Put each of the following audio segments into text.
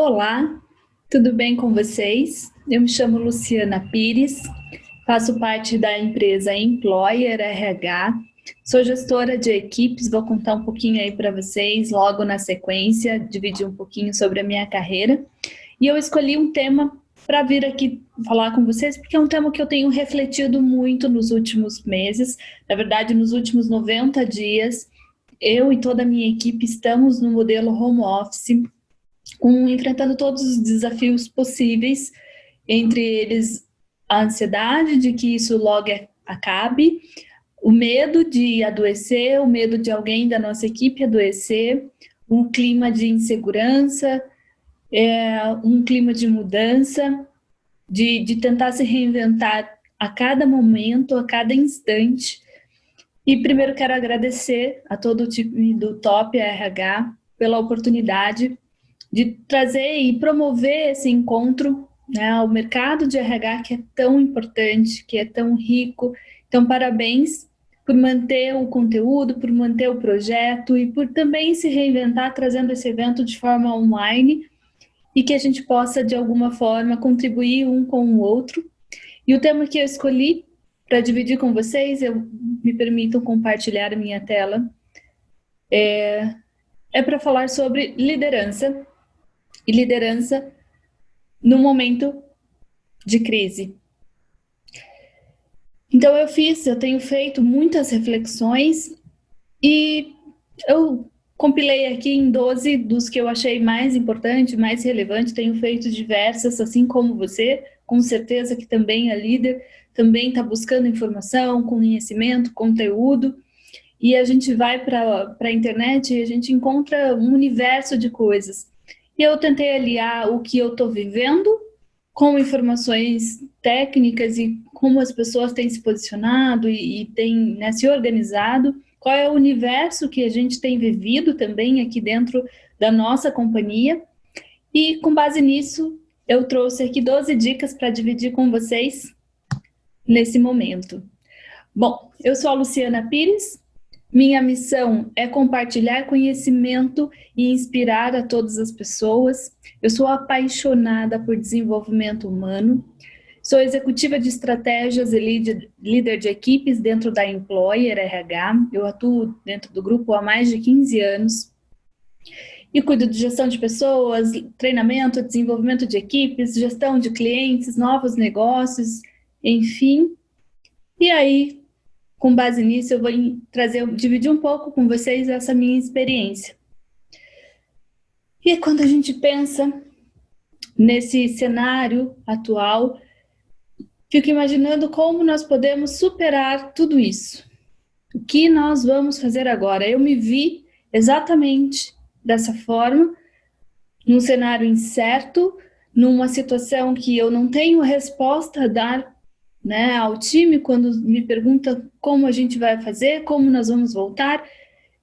Olá, tudo bem com vocês? Eu me chamo Luciana Pires, faço parte da empresa Employer RH, sou gestora de equipes, vou contar um pouquinho aí para vocês logo na sequência, dividir um pouquinho sobre a minha carreira. E eu escolhi um tema para vir aqui falar com vocês, porque é um tema que eu tenho refletido muito nos últimos meses, na verdade nos últimos 90 dias, eu e toda a minha equipe estamos no modelo home office, enfrentando todos os desafios possíveis, entre eles a ansiedade de que isso logo acabe, o medo de adoecer, o medo de alguém da nossa equipe adoecer, um clima de insegurança, um clima de mudança, de tentar se reinventar a cada momento, a cada instante. E primeiro quero agradecer a todo o time do Top RH pela oportunidade de trazer e promover esse encontro, né, ao mercado de RH que é tão importante, que é tão rico. Então, parabéns por manter o conteúdo, por manter o projeto e por também se reinventar, trazendo esse evento de forma online e que a gente possa, de alguma forma, contribuir um com o outro. E o tema que eu escolhi para dividir com vocês, me permitam compartilhar a minha tela, é para falar sobre liderança, e liderança no momento de crise. Então eu tenho feito muitas reflexões e eu compilei aqui em 12 dos que eu achei mais importante, mais relevante, tenho feito diversas, assim como você, com certeza que também é líder, também está buscando informação, conhecimento, conteúdo, e a gente vai para a internet e a gente encontra um universo de coisas. E eu tentei aliar o que eu estou vivendo com informações técnicas e como as pessoas têm se posicionado e têm, né, se organizado, qual é o universo que a gente tem vivido também aqui dentro da nossa companhia. E com base nisso, eu trouxe aqui 12 dicas para dividir com vocês nesse momento. Bom, eu sou a Luciana Pires. Minha missão é compartilhar conhecimento e inspirar a todas as pessoas. Eu sou apaixonada por desenvolvimento humano. Sou executiva de estratégias e líder de equipes dentro da Employer RH. Eu atuo dentro do grupo há mais de 15 anos. E cuido de gestão de pessoas, treinamento, desenvolvimento de equipes, gestão de clientes, novos negócios, enfim. E aí, com base nisso, eu vou dividir um pouco com vocês essa minha experiência. E quando a gente pensa nesse cenário atual, fico imaginando como nós podemos superar tudo isso. O que nós vamos fazer agora? Eu me vi exatamente dessa forma, num cenário incerto, numa situação que eu não tenho resposta a dar, né, ao time quando me pergunta como a gente vai fazer, como nós vamos voltar.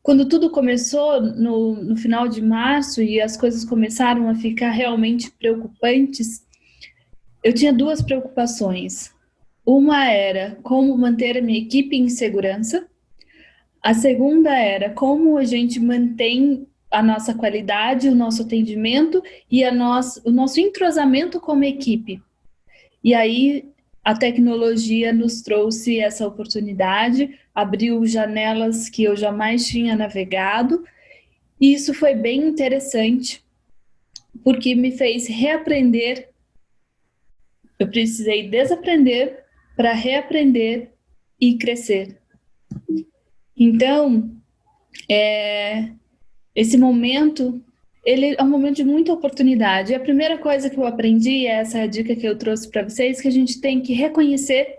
Quando tudo começou no final de março e as coisas começaram a ficar realmente preocupantes, eu tinha duas preocupações. Uma era como manter a minha equipe em segurança. A segunda era como a gente mantém a nossa qualidade, o nosso atendimento e o nosso entrosamento como equipe. E aí a tecnologia nos trouxe essa oportunidade, abriu janelas que eu jamais tinha navegado, e isso foi bem interessante, porque me fez reaprender. Eu precisei desaprender para reaprender e crescer. Então, esse momento, ele é um momento de muita oportunidade. E a primeira coisa que eu aprendi, essa dica que eu trouxe para vocês, que a gente tem que reconhecer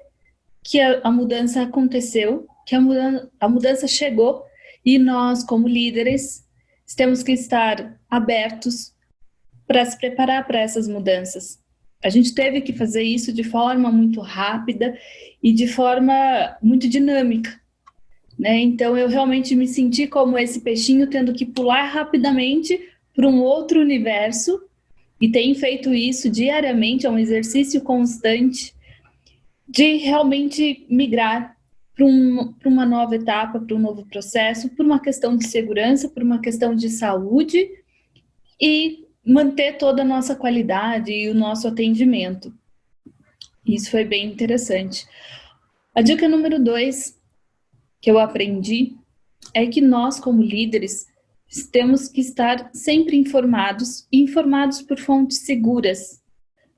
que a mudança aconteceu, que a mudança chegou, e nós, como líderes, temos que estar abertos para se preparar para essas mudanças. A gente teve que fazer isso de forma muito rápida e de forma muito dinâmica, né? Então, eu realmente me senti como esse peixinho tendo que pular rapidamente para um outro universo, e tenho feito isso diariamente, é um exercício constante de realmente migrar para uma nova etapa, para um novo processo, por uma questão de segurança, por uma questão de saúde, e manter toda a nossa qualidade e o nosso atendimento. Isso foi bem interessante. A dica número 2 que eu aprendi é que nós, como líderes, temos que estar sempre informados e informados por fontes seguras.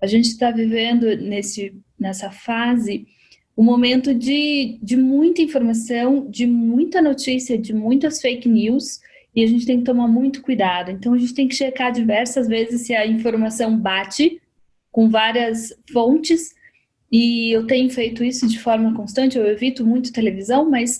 A gente está vivendo nessa fase um momento de muita informação, de muita notícia, de muitas fake news, e a gente tem que tomar muito cuidado. Então, a gente tem que checar diversas vezes se a informação bate com várias fontes, e eu tenho feito isso de forma constante. Eu evito muito televisão, mas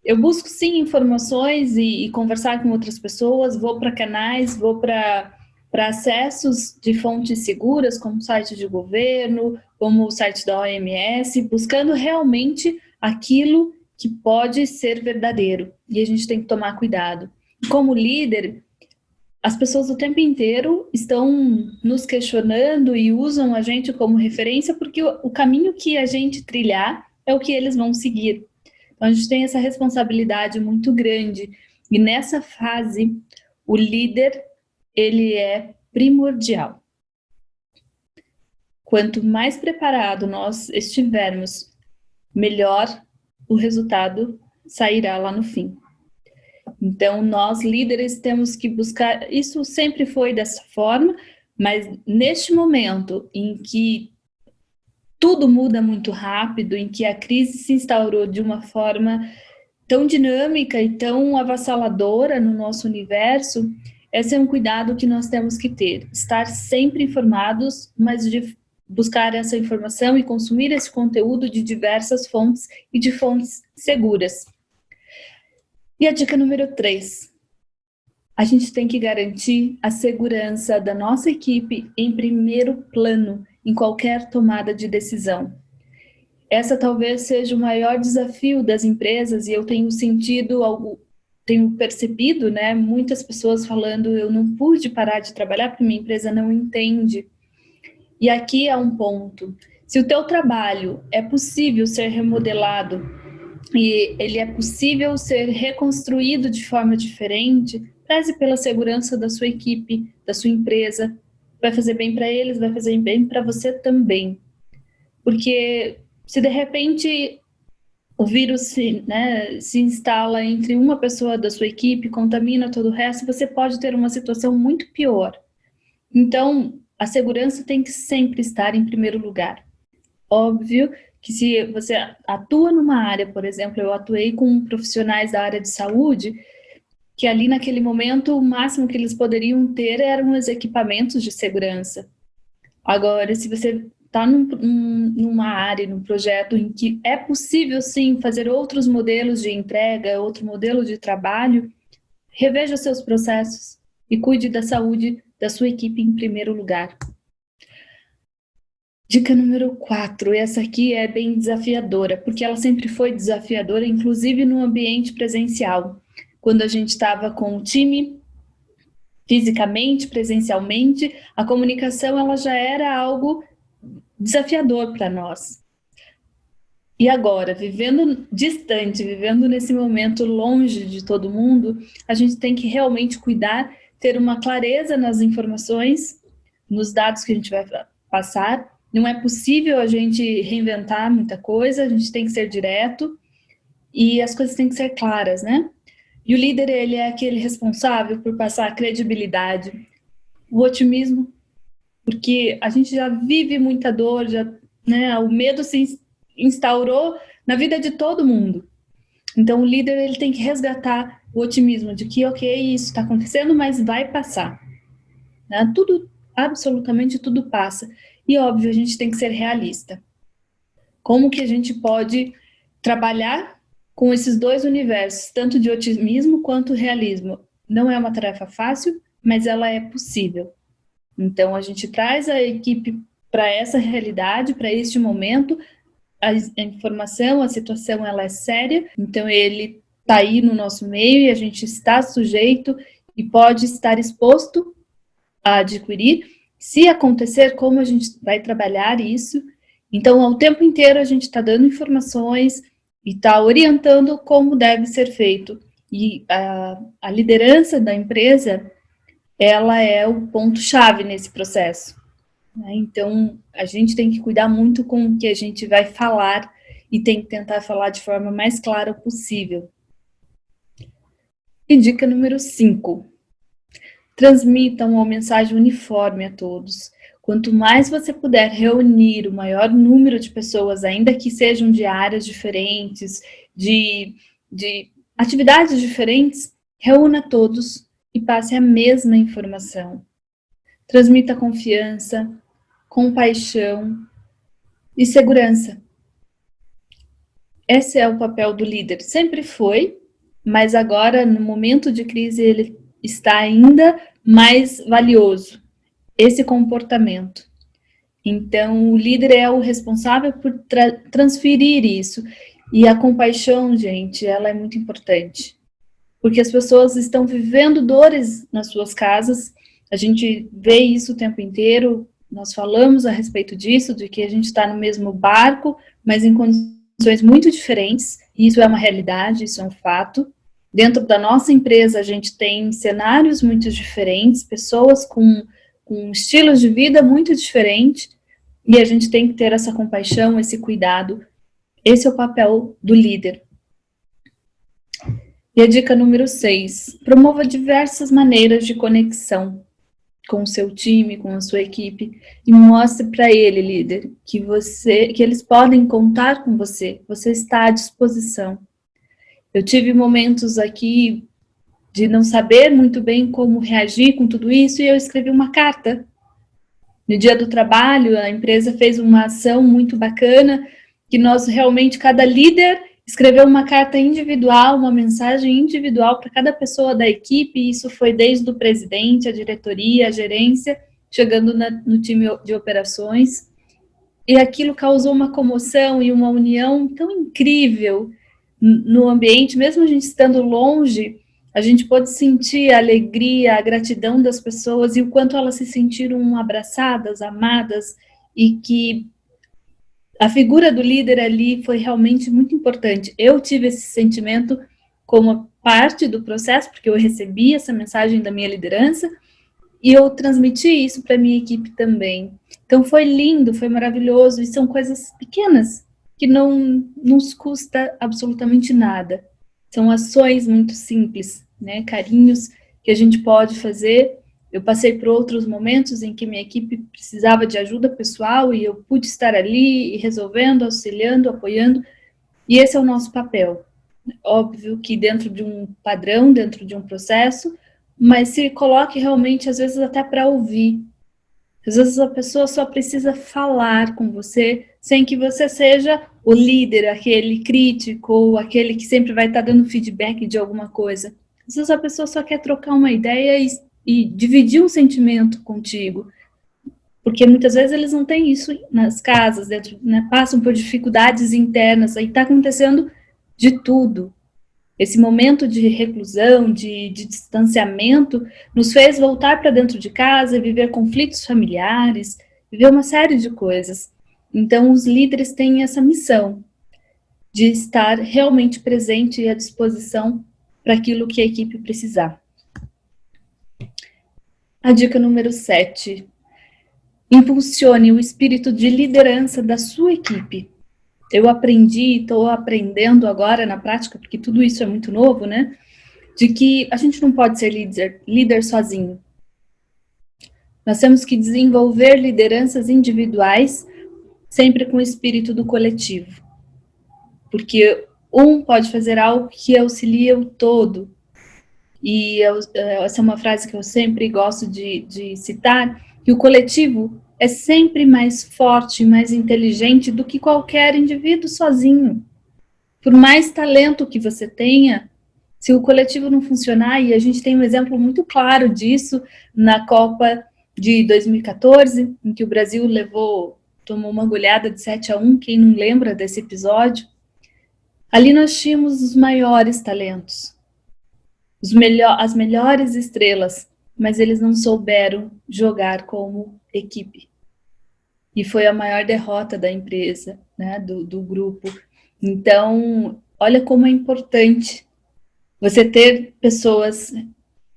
eu busco sim informações e conversar com outras pessoas, vou para canais, vou para acessos de fontes seguras, como o site de governo, como o site da OMS, buscando realmente aquilo que pode ser verdadeiro. E a gente tem que tomar cuidado. Como líder, as pessoas o tempo inteiro estão nos questionando e usam a gente como referência, porque o caminho que a gente trilhar é o que eles vão seguir. Então, a gente tem essa responsabilidade muito grande. E nessa fase, o líder, ele é primordial. Quanto mais preparado nós estivermos, melhor o resultado sairá lá no fim. Então, nós líderes temos que buscar, isso sempre foi dessa forma, mas neste momento em que tudo muda muito rápido, em que a crise se instaurou de uma forma tão dinâmica e tão avassaladora no nosso universo, esse é um cuidado que nós temos que ter, estar sempre informados, mas de buscar essa informação e consumir esse conteúdo de diversas fontes e de fontes seguras. E a dica número 3, a gente tem que garantir a segurança da nossa equipe em primeiro plano, em qualquer tomada de decisão. Essa talvez seja o maior desafio das empresas, e eu tenho tenho percebido, né, muitas pessoas falando, eu não pude parar de trabalhar porque minha empresa não entende. E aqui é um ponto. Se o teu trabalho é possível ser remodelado e ele é possível ser reconstruído de forma diferente, preze pela segurança da sua equipe, da sua empresa. Vai fazer bem para eles, vai fazer bem para você também. Porque se de repente o vírus se instala entre uma pessoa da sua equipe, contamina todo o resto, você pode ter uma situação muito pior. Então, a segurança tem que sempre estar em primeiro lugar. Óbvio que se você atua numa área, por exemplo, eu atuei com profissionais da área de saúde, que ali naquele momento o máximo que eles poderiam ter eram os equipamentos de segurança. Agora, se você está numa área, num projeto em que é possível sim fazer outros modelos de entrega, outro modelo de trabalho, reveja seus processos e cuide da saúde da sua equipe em primeiro lugar. Dica número 4, essa aqui é bem desafiadora, porque ela sempre foi desafiadora, inclusive no ambiente presencial. Quando a gente estava com o time, fisicamente, presencialmente, a comunicação ela já era algo desafiador para nós. E agora, vivendo distante, vivendo nesse momento longe de todo mundo, a gente tem que realmente cuidar, ter uma clareza nas informações, nos dados que a gente vai passar. Não é possível a gente reinventar muita coisa, a gente tem que ser direto e as coisas têm que ser claras, né? E o líder, ele é aquele responsável por passar a credibilidade, o otimismo, porque a gente já vive muita dor, né, o medo se instaurou na vida de todo mundo. Então, o líder, ele tem que resgatar o otimismo de que, ok, isso está acontecendo, mas vai passar. Né? Tudo, absolutamente tudo passa. E, óbvio, a gente tem que ser realista. Como que a gente pode trabalhar com esses dois universos, tanto de otimismo quanto realismo? Não é uma tarefa fácil, mas ela é possível. Então, a gente traz a equipe para essa realidade, para este momento. A informação, a situação, ela é séria. Então, ele está aí no nosso meio e a gente está sujeito e pode estar exposto a adquirir. Se acontecer, como a gente vai trabalhar isso? Então, ao tempo inteiro, a gente está dando informações e está orientando como deve ser feito. E a liderança da empresa, ela é o ponto-chave nesse processo, né? Então, a gente tem que cuidar muito com o que a gente vai falar e tem que tentar falar de forma mais clara possível. E dica número 5. Transmita uma mensagem uniforme a todos. Quanto mais você puder reunir o maior número de pessoas, ainda que sejam de áreas diferentes, de atividades diferentes, reúna todos e passe a mesma informação. Transmita confiança, compaixão e segurança. Esse é o papel do líder. Sempre foi, mas agora, no momento de crise, ele está ainda mais valioso. Esse comportamento. Então, o líder é o responsável por transferir isso. E a compaixão, gente, ela é muito importante. Porque as pessoas estão vivendo dores nas suas casas, a gente vê isso o tempo inteiro, nós falamos a respeito disso, de que a gente está no mesmo barco, mas em condições muito diferentes, e isso é uma realidade, isso é um fato. Dentro da nossa empresa, a gente tem cenários muito diferentes, pessoas com estilos de vida muito diferentes, e a gente tem que ter essa compaixão, esse cuidado. Esse é o papel do líder. E a dica número 6, promova diversas maneiras de conexão com o seu time, com a sua equipe, e mostre para ele, líder, que eles podem contar com você está à disposição. Eu tive momentos aqui de não saber muito bem como reagir com tudo isso, e eu escrevi uma carta. No dia do trabalho, a empresa fez uma ação muito bacana, que nós realmente, cada líder escreveu uma carta individual, uma mensagem individual para cada pessoa da equipe, e isso foi desde o presidente, a diretoria, a gerência, chegando no time de operações, e aquilo causou uma comoção e uma união tão incrível no ambiente, mesmo a gente estando longe, a gente pôde sentir a alegria, a gratidão das pessoas e o quanto elas se sentiram abraçadas, amadas, e que a figura do líder ali foi realmente muito importante. Eu tive esse sentimento como parte do processo, porque eu recebi essa mensagem da minha liderança, e eu transmiti isso para a minha equipe também. Então foi lindo, foi maravilhoso, e são coisas pequenas, que não nos custa absolutamente nada. São ações muito simples, né? Carinhos que a gente pode fazer. Eu passei por outros momentos em que minha equipe precisava de ajuda pessoal e eu pude estar ali resolvendo, auxiliando, apoiando, e esse é o nosso papel. Óbvio que dentro de um padrão, dentro de um processo, mas se coloque realmente, às vezes, até para ouvir. Às vezes a pessoa só precisa falar com você, sem que você seja o líder, aquele crítico, ou aquele que sempre vai estar dando feedback de alguma coisa. Às vezes a pessoa só quer trocar uma ideia e dividir um sentimento contigo. Porque muitas vezes eles não têm isso nas casas, dentro, né, passam por dificuldades internas, aí está acontecendo de tudo. Esse momento de reclusão, de distanciamento, nos fez voltar para dentro de casa, viver conflitos familiares, viver uma série de coisas. Então, os líderes têm essa missão de estar realmente presente e à disposição para aquilo que a equipe precisar. A dica número 7. Impulsione o espírito de liderança da sua equipe. Eu aprendi, estou aprendendo agora na prática, porque tudo isso é muito novo, né? De que a gente não pode ser líder sozinho. Nós temos que desenvolver lideranças individuais, sempre com o espírito do coletivo. Porque um pode fazer algo que auxilia o todo. E essa é uma frase que eu sempre gosto de citar, que o coletivo é sempre mais forte, mais inteligente do que qualquer indivíduo sozinho. Por mais talento que você tenha, se o coletivo não funcionar, e a gente tem um exemplo muito claro disso na Copa de 2014, em que o Brasil tomou uma goleada de 7-1, quem não lembra desse episódio? Ali nós tínhamos os maiores talentos, as melhores estrelas, mas eles não souberam jogar como equipe. E foi a maior derrota da empresa, né, do grupo. Então, olha como é importante você ter pessoas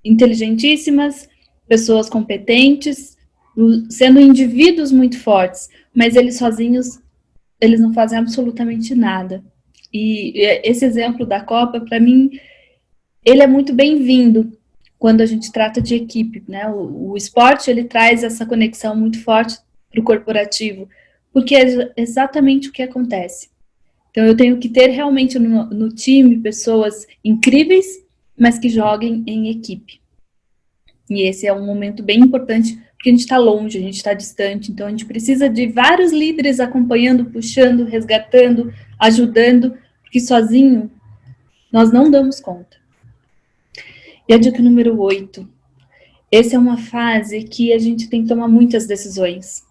inteligentíssimas, pessoas competentes, sendo indivíduos muito fortes, mas eles sozinhos, eles não fazem absolutamente nada. E esse exemplo da Copa, para mim, ele é muito bem-vindo quando a gente trata de equipe, né? O esporte, ele traz essa conexão muito forte para o corporativo, porque é exatamente o que acontece. Então, eu tenho que ter realmente no time pessoas incríveis, mas que joguem em equipe. E esse é um momento bem importante, porque a gente está longe, a gente está distante, então a gente precisa de vários líderes acompanhando, puxando, resgatando, ajudando, porque sozinho nós não damos conta. E a dica número 8. Essa é uma fase que a gente tem que tomar muitas decisões.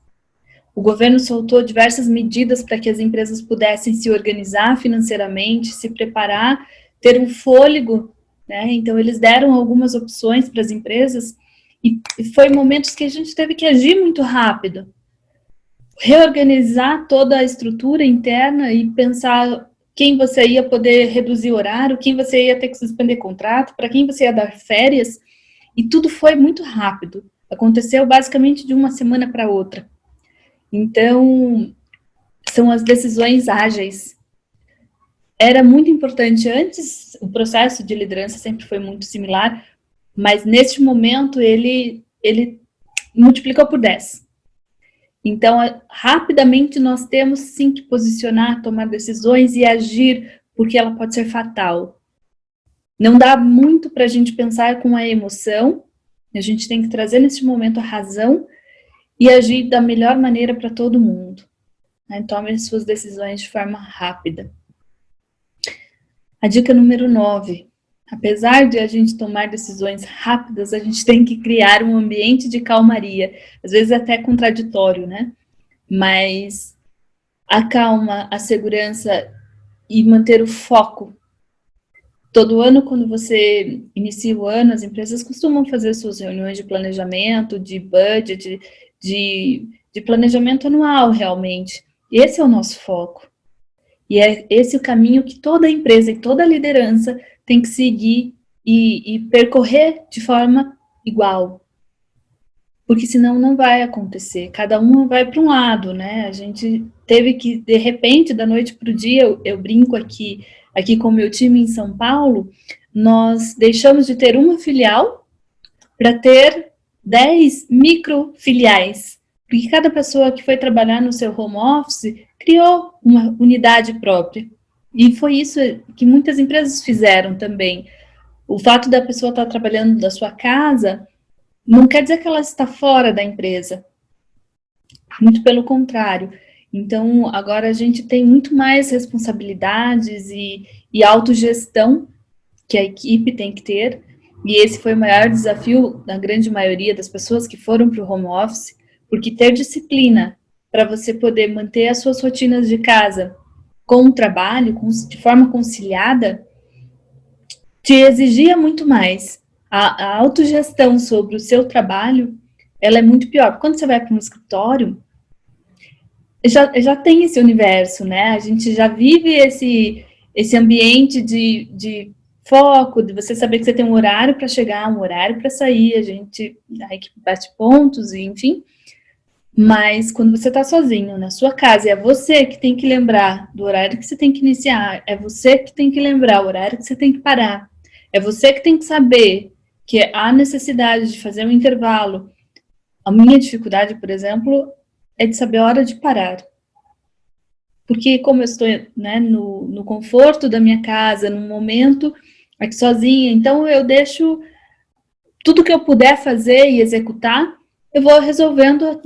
O governo soltou diversas medidas para que as empresas pudessem se organizar financeiramente, se preparar, ter um fôlego, né? Então, eles deram algumas opções para as empresas e foi momentos que a gente teve que agir muito rápido. Reorganizar toda a estrutura interna e pensar quem você ia poder reduzir o horário, quem você ia ter que suspender contrato, para quem você ia dar férias, e tudo foi muito rápido. Aconteceu basicamente de uma semana para outra. Então, são as decisões ágeis. Era muito importante antes, o processo de liderança sempre foi muito similar, mas neste momento ele multiplicou por 10. Então, rapidamente nós temos sim que posicionar, tomar decisões e agir, porque ela pode ser fatal. Não dá muito para a gente pensar com a emoção, a gente tem que trazer nesse momento a razão e agir da melhor maneira para todo mundo. Né? Tome as suas decisões de forma rápida. A dica número 9. Apesar de a gente tomar decisões rápidas, a gente tem que criar um ambiente de calmaria. Às vezes é até contraditório, né? Mas a calma, a segurança e manter o foco. Todo ano, quando você inicia o ano, as empresas costumam fazer suas reuniões de planejamento, de budget, de planejamento anual, realmente. Esse é o nosso foco. E é esse o caminho que toda empresa e toda liderança tem que seguir e percorrer de forma igual. Porque senão não vai acontecer. Cada um vai para um lado, né? A gente teve que, de repente, da noite para o dia, eu brinco aqui com o meu time em São Paulo, nós deixamos de ter uma filial para ter 10 microfiliais. Porque cada pessoa que foi trabalhar no seu home office criou uma unidade própria. E foi isso que muitas empresas fizeram também. O fato da pessoa estar trabalhando da sua casa não quer dizer que ela está fora da empresa. Muito pelo contrário. Então, agora a gente tem muito mais responsabilidades e autogestão que a equipe tem que ter. E esse foi o maior desafio da grande maioria das pessoas que foram para o home office, porque ter disciplina para você poder manter as suas rotinas de casa com o trabalho, de forma conciliada, te exigia muito mais. A autogestão sobre o seu trabalho, ela é muito pior. Quando você vai para um escritório, já tem esse universo, né? A gente já vive esse ambiente de foco, de você saber que você tem um horário para chegar, um horário para sair, a equipe bate pontos, enfim. Mas quando você está sozinho na sua casa, é você que tem que lembrar do horário que você tem que iniciar, é você que tem que lembrar o horário que você tem que parar, é você que tem que saber que há necessidade de fazer um intervalo. A minha dificuldade, por exemplo, é de saber a hora de parar. Porque como eu estou, né, no conforto da minha casa, num momento aqui sozinha, então eu deixo tudo que eu puder fazer e executar, eu vou resolvendo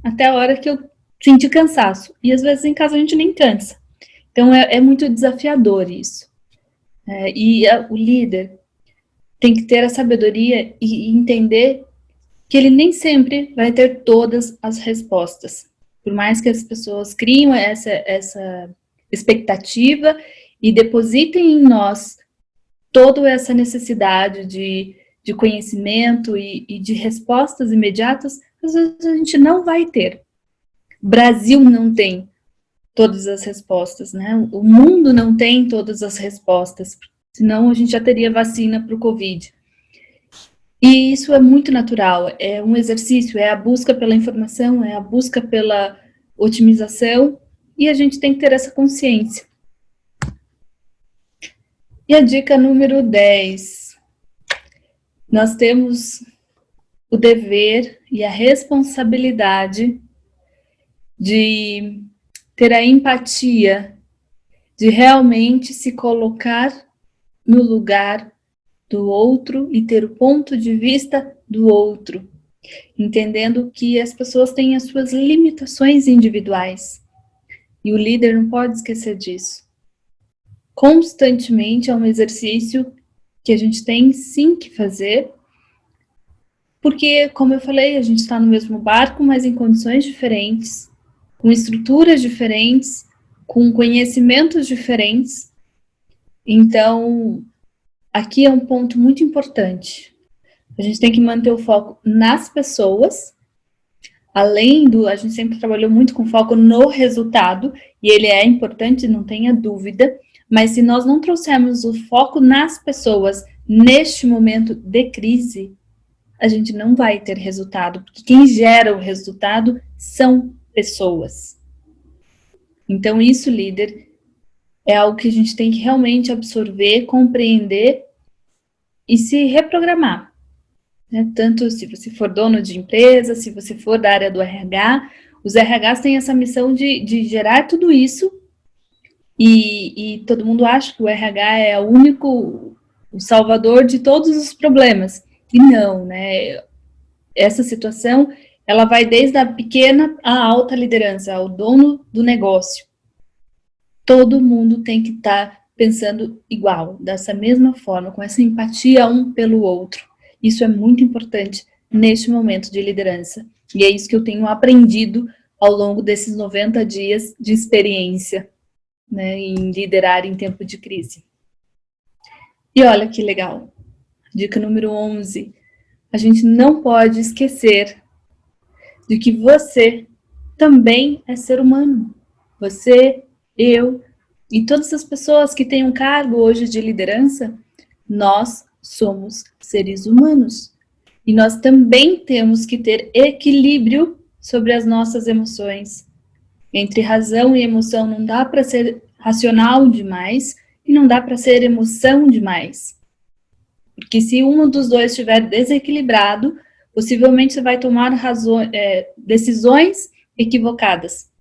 até a hora que eu sentir cansaço. E às vezes em casa a gente nem cansa. Então é muito desafiador isso. O líder tem que ter a sabedoria e entender que ele nem sempre vai ter todas as respostas. Por mais que as pessoas criem essa expectativa e depositem em nós toda essa necessidade de conhecimento e de respostas imediatas, às vezes a gente não vai ter. O Brasil não tem todas as respostas, né? O mundo não tem todas as respostas, senão a gente já teria vacina para o Covid. E isso é muito natural, é um exercício, é a busca pela informação, é a busca pela otimização, e a gente tem que ter essa consciência. E a dica número 10. Nós temos o dever e a responsabilidade de ter a empatia, de realmente se colocar no lugar do outro e ter o ponto de vista do outro, entendendo que as pessoas têm as suas limitações individuais e o líder não pode esquecer disso. Constantemente é um exercício que a gente tem sim que fazer, porque, como eu falei, a gente está no mesmo barco, mas em condições diferentes, com estruturas diferentes, com conhecimentos diferentes. Então, aqui é um ponto muito importante. A gente tem que manter o foco nas pessoas, além do... A gente sempre trabalhou muito com foco no resultado, e ele é importante, não tenha dúvida, mas se nós não trouxermos o foco nas pessoas neste momento de crise, a gente não vai ter resultado, porque quem gera o resultado são pessoas. Então, isso, líder, é algo que a gente tem que realmente absorver, compreender e se reprogramar. Né? Tanto se você for dono de empresa, se você for da área do RH, os RHs têm essa missão de gerar tudo isso e todo mundo acha que o RH é o salvador de todos os problemas. E não, né? Essa situação, ela vai desde a pequena à alta liderança, ao dono do negócio. Todo mundo tem que estar pensando igual, dessa mesma forma, com essa empatia um pelo outro. Isso é muito importante neste momento de liderança. E é isso que eu tenho aprendido ao longo desses 90 dias de experiência, né, em liderar em tempo de crise. E olha que legal. Dica número 11. A gente não pode esquecer de que você também é ser humano. Você, eu e todas as pessoas que têm um cargo hoje de liderança, nós somos seres humanos. E nós também temos que ter equilíbrio sobre as nossas emoções. Entre razão e emoção não dá para ser racional demais e não dá para ser emoção demais. Porque se um dos dois estiver desequilibrado, possivelmente você vai tomar decisões equivocadas.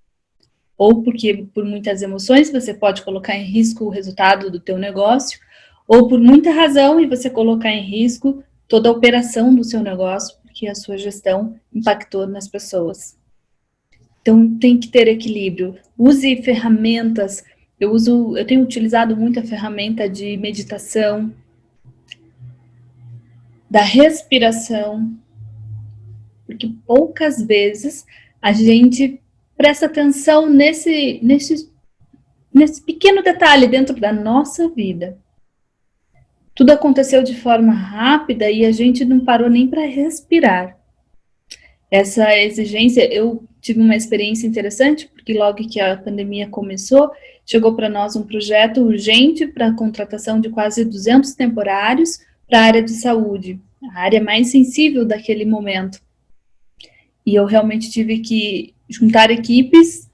Ou porque por muitas emoções você pode colocar em risco o resultado do teu negócio, ou por muita razão e você colocar em risco toda a operação do seu negócio, porque a sua gestão impactou nas pessoas. Então tem que ter equilíbrio. Use ferramentas. Eu tenho utilizado muito a ferramenta de meditação, da respiração, porque poucas vezes a gente presta atenção nesse pequeno detalhe dentro da nossa vida. Tudo aconteceu de forma rápida e a gente não parou nem para respirar. Essa exigência, eu tive uma experiência interessante, porque logo que a pandemia começou, chegou para nós um projeto urgente para a contratação de quase 200 temporários para a área de saúde, a área mais sensível daquele momento. E eu realmente tive que juntar equipes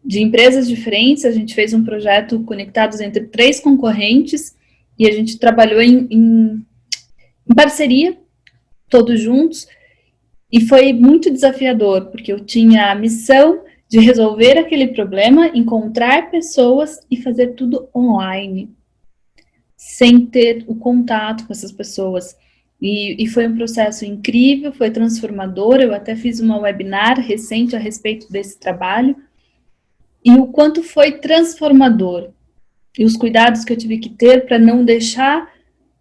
de empresas diferentes, a gente fez um projeto conectados entre 3 concorrentes, e a gente trabalhou em parceria, todos juntos, e foi muito desafiador, porque eu tinha a missão de resolver aquele problema, encontrar pessoas e fazer tudo online, sem ter o contato com essas pessoas. E foi um processo incrível, foi transformador. Eu até fiz uma webinar recente a respeito desse trabalho, e o quanto foi transformador. E os cuidados que eu tive que ter para não deixar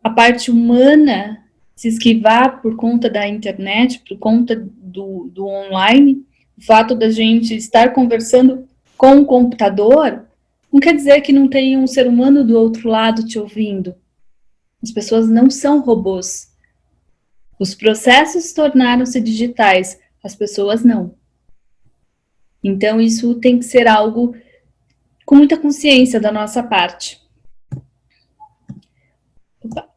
a parte humana se esquivar por conta da internet, por conta do online. O fato da gente estar conversando com o computador não quer dizer que não tem um ser humano do outro lado te ouvindo. As pessoas não são robôs. Os processos tornaram-se digitais, as pessoas não. Então, isso tem que ser algo com muita consciência da nossa parte. Opa.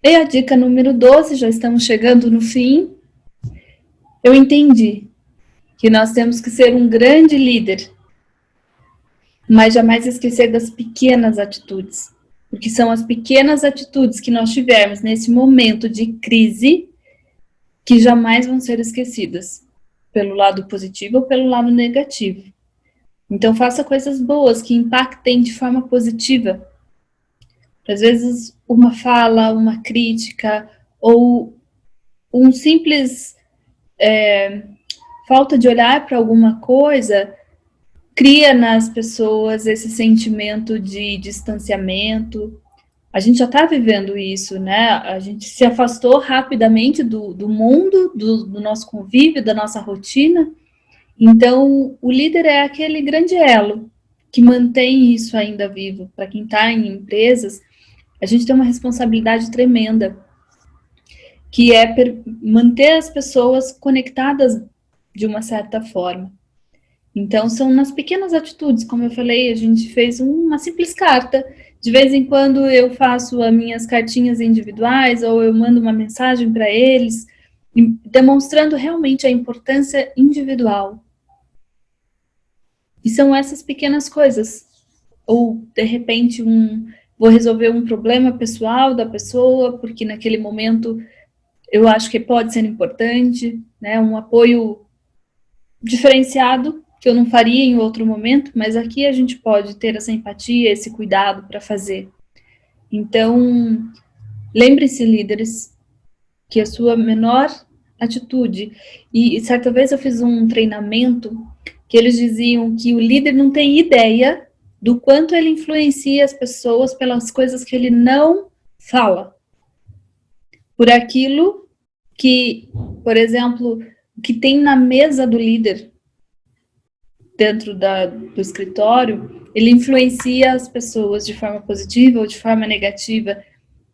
E a dica número 12, já estamos chegando no fim. Eu entendi que nós temos que ser um grande líder, mas jamais esquecer das pequenas atitudes. Porque são as pequenas atitudes que nós tivermos nesse momento de crise que jamais vão ser esquecidas, pelo lado positivo ou pelo lado negativo. Então, faça coisas boas que impactem de forma positiva. Às vezes, uma fala, uma crítica ou um simples falta de olhar para alguma coisa cria nas pessoas esse sentimento de distanciamento. A gente já está vivendo isso, né? A gente se afastou rapidamente do mundo, do nosso convívio, da nossa rotina. Então, o líder é aquele grande elo que mantém isso ainda vivo. Para quem está em empresas, a gente tem uma responsabilidade tremenda, que é manter as pessoas conectadas de uma certa forma. Então, são nas pequenas atitudes, como eu falei, a gente fez uma simples carta. De vez em quando eu faço as minhas cartinhas individuais ou eu mando uma mensagem para eles, demonstrando realmente a importância individual. E são essas pequenas coisas. Ou, de repente, vou resolver um problema pessoal da pessoa, porque naquele momento eu acho que pode ser importante, né? Um apoio diferenciado, que eu não faria em outro momento, mas aqui a gente pode ter essa empatia, esse cuidado para fazer. Então, lembre-se, líderes, que a sua menor atitude, e certa vez eu fiz um treinamento que eles diziam que o líder não tem ideia do quanto ele influencia as pessoas pelas coisas que ele não fala. Por aquilo que, por exemplo, o que tem na mesa do líder, dentro do escritório, ele influencia as pessoas de forma positiva ou de forma negativa.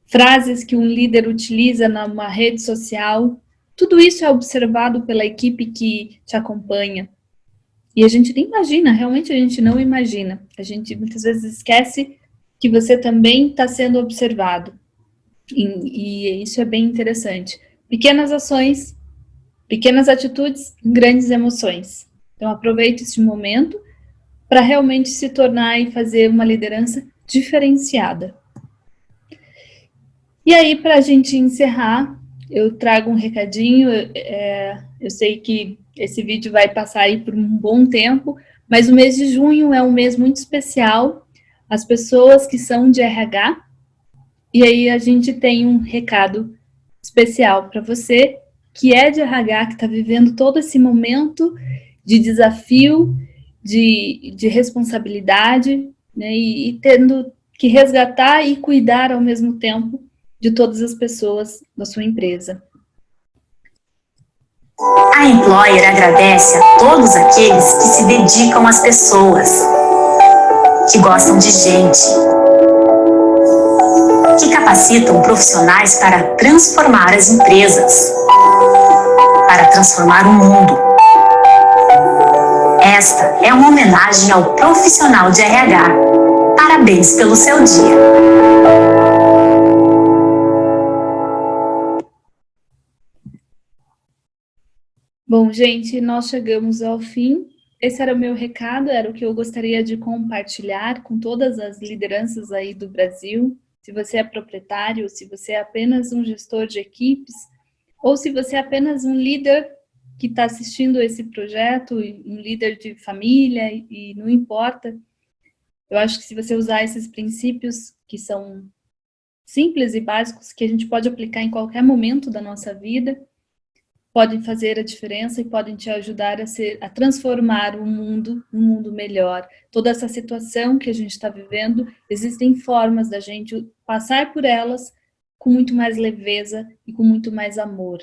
Frases que um líder utiliza numa rede social, tudo isso é observado pela equipe que te acompanha. E a gente nem imagina, realmente a gente não imagina. A gente muitas vezes esquece que você também está sendo observado. E isso é bem interessante. Pequenas ações, pequenas atitudes, grandes emoções. Então aproveite esse momento para realmente se tornar e fazer uma liderança diferenciada. E aí, para a gente encerrar, eu trago um recadinho. Eu sei que esse vídeo vai passar aí por um bom tempo, mas o mês de junho é um mês muito especial. As pessoas que são de RH, e aí a gente tem um recado especial para você, que é de RH, que está vivendo todo esse momento de desafio, de responsabilidade, né, e tendo que resgatar e cuidar ao mesmo tempo de todas as pessoas da sua empresa. A Employer agradece a todos aqueles que se dedicam às pessoas, que gostam de gente, que capacitam profissionais para transformar as empresas, para transformar o mundo. Esta é uma homenagem ao profissional de RH. Parabéns pelo seu dia. Bom, gente, nós chegamos ao fim. Esse era o meu recado, era o que eu gostaria de compartilhar com todas as lideranças aí do Brasil. Se você é proprietário, se você é apenas um gestor de equipes, ou se você é apenas um líder que está assistindo esse projeto, um líder de família, e não importa. Eu acho que se você usar esses princípios que são simples e básicos, que a gente pode aplicar em qualquer momento da nossa vida, podem fazer a diferença e podem te ajudar a transformar o mundo num mundo melhor. Toda essa situação que a gente está vivendo, existem formas da gente passar por elas com muito mais leveza e com muito mais amor.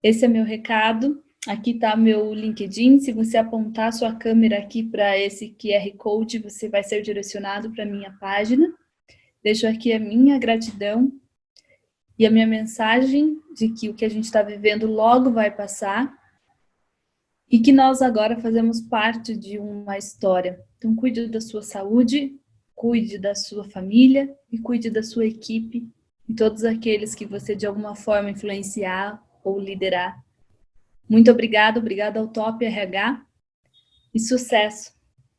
Esse é meu recado. Aqui está meu LinkedIn. Se você apontar sua câmera aqui para esse QR Code, você vai ser direcionado para a minha página. Deixo aqui a minha gratidão e a minha mensagem de que o que a gente está vivendo logo vai passar e que nós agora fazemos parte de uma história. Então, cuide da sua saúde, cuide da sua família e cuide da sua equipe e todos aqueles que você de alguma forma influenciar ou liderar. Muito obrigada ao Top RH e sucesso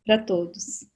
para todos.